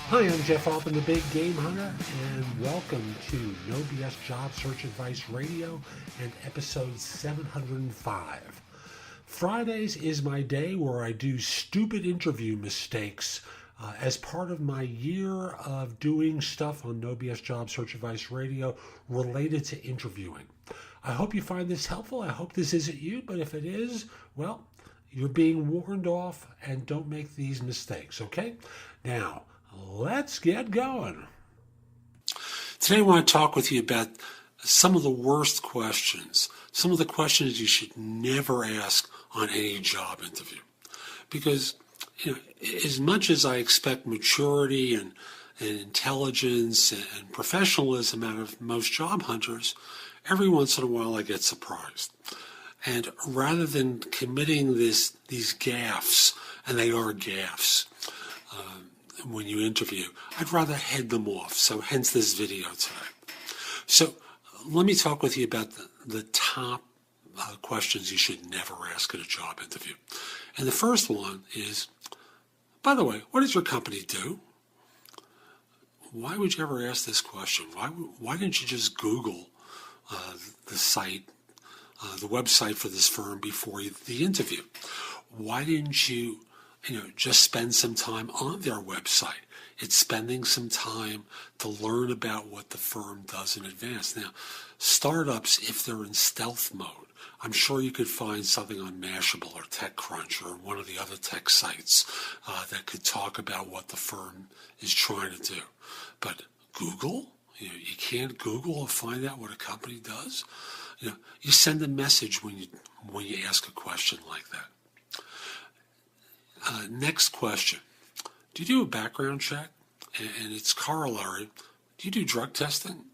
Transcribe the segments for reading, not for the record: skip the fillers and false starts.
Hi, I'm Jeff Altman, the Big Game Hunter, and welcome to No BS Job Search Advice Radio and episode 705. Fridays is my day where I do stupid interview mistakes as part of my year of doing stuff on No BS Job Search Advice Radio related to interviewing. I hope you find this helpful. I hope this isn't you, but if it is, well, you're being warned off and don't make these mistakes, okay? Now, let's get going. Today I want to talk with you about some of the worst questions, some of the questions you should never ask on any job interview. Because, as much as I expect maturity and intelligence and professionalism out of most job hunters, every once in a while I get surprised. And rather than committing these gaffes, and they are gaffes, when you interview, I'd rather head them off. So hence this video today. So let me talk with you about the top questions you should never ask at a job interview. And the first one is, by the way, what does your company do? Why would you ever ask this question? Why didn't you just Google the site, the website for this firm before the interview? Why didn't you just spend some time on their website? It's spending some time to learn about what the firm does in advance. Now, startups, if they're in stealth mode, I'm sure you could find something on Mashable or TechCrunch or one of the other tech sites that could talk about what the firm is trying to do. But Google? You can't Google or find out what a company does? You send a message when you ask a question like that. Next question. Do you do a background check? And its corollary, do you do drug testing?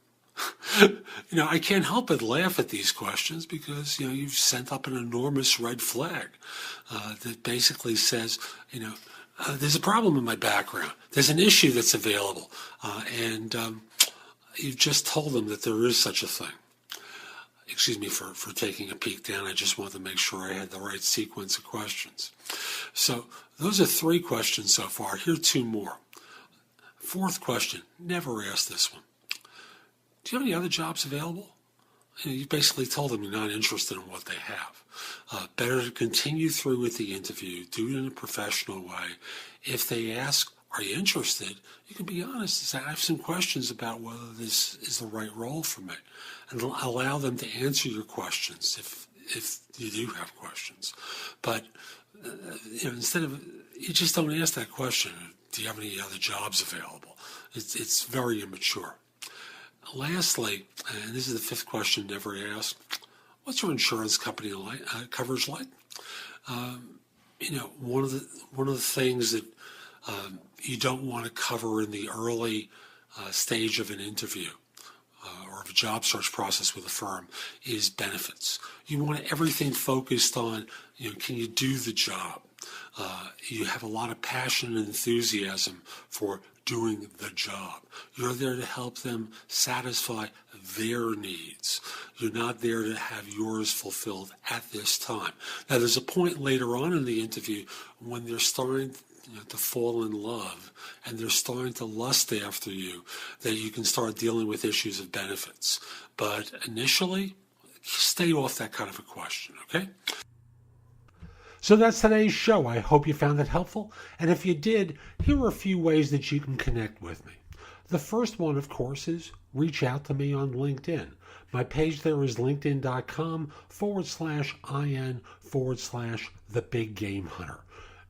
I can't help but laugh at these questions because, you've sent up an enormous red flag that basically says, there's a problem in my background. There's an issue that's available. And you've just told them that there is such a thing. Excuse me for taking a peek down. I just wanted to make sure I had the right sequence of questions. So those are 3 questions so far. Here are 2 more. 4th question, never ask this one. Do you have any other jobs available? You basically told them you're not interested in what they have. Better to continue through with the interview, do it in a professional way. If they ask, are you interested? You can be honest and say, I have some questions about whether this is the right role for me. And allow them to answer your questions if you do have questions. But instead of, you just don't ask that question, do you have any other jobs available? It's very immature. Lastly, and this is the 5th question never asked, what's your insurance company coverage like? One of the things that you don't want to cover in the early stage of an interview or of a job search process with a firm is benefits. You want everything focused on, can you do the job? You have a lot of passion and enthusiasm for doing the job. You're there to help them satisfy their needs. You're not there to have yours fulfilled at this time. Now, there's a point later on in the interview when they're starting to fall in love and they're starting to lust after you, that you can start dealing with issues of benefits. But initially, stay off that kind of a question, okay? So that's today's show. I hope you found it helpful. And if you did, here are a few ways that you can connect with me. The first one, of course, is reach out to me on LinkedIn. My page there is linkedin.com/IN/The Big Game Hunter.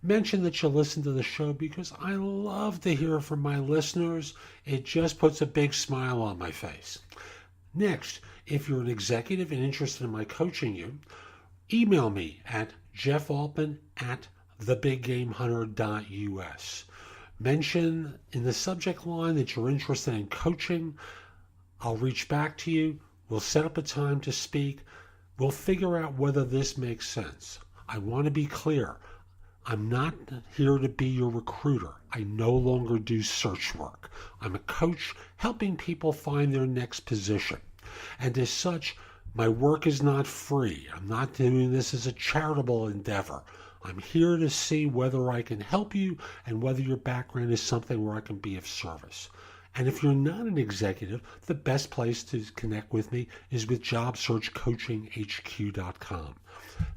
Mention that you listen to the show because I love to hear from my listeners. It just puts a big smile on my face. Next, if you're an executive and interested in my coaching you, email me at jeffaltman@thebiggamehunter.us. Mention in the subject line that you're interested in coaching. I'll reach back to you. We'll set up a time to speak. We'll figure out whether this makes sense. I want to be clear. I'm not here to be your recruiter. I no longer do search work. I'm a coach helping people find their next position. And as such, my work is not free. I'm not doing this as a charitable endeavor. I'm here to see whether I can help you and whether your background is something where I can be of service. And if you're not an executive, the best place to connect with me is with jobsearchcoachinghq.com.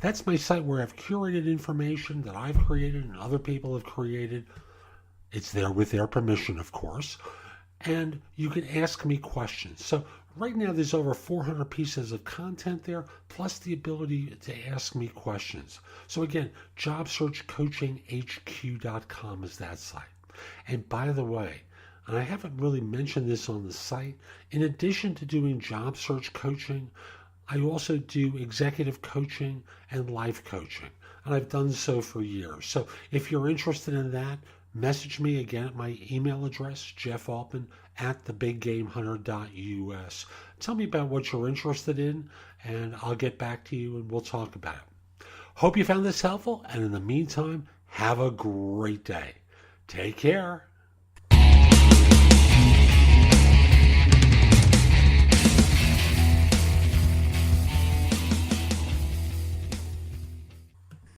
That's my site where I've curated information that I've created and other people have created. It's there with their permission, of course. And you can ask me questions. So right now there's over 400 pieces of content there, plus the ability to ask me questions. So again, jobsearchcoachinghq.com is that site. And by the way, and I haven't really mentioned this on the site, in addition to doing job search coaching, I also do executive coaching and life coaching. And I've done so for years. So if you're interested in that, message me again at my email address, Jeff Altman at thebiggamehunter.us. Tell me about what you're interested in, and I'll get back to you and we'll talk about it. Hope you found this helpful, and in the meantime, have a great day. Take care.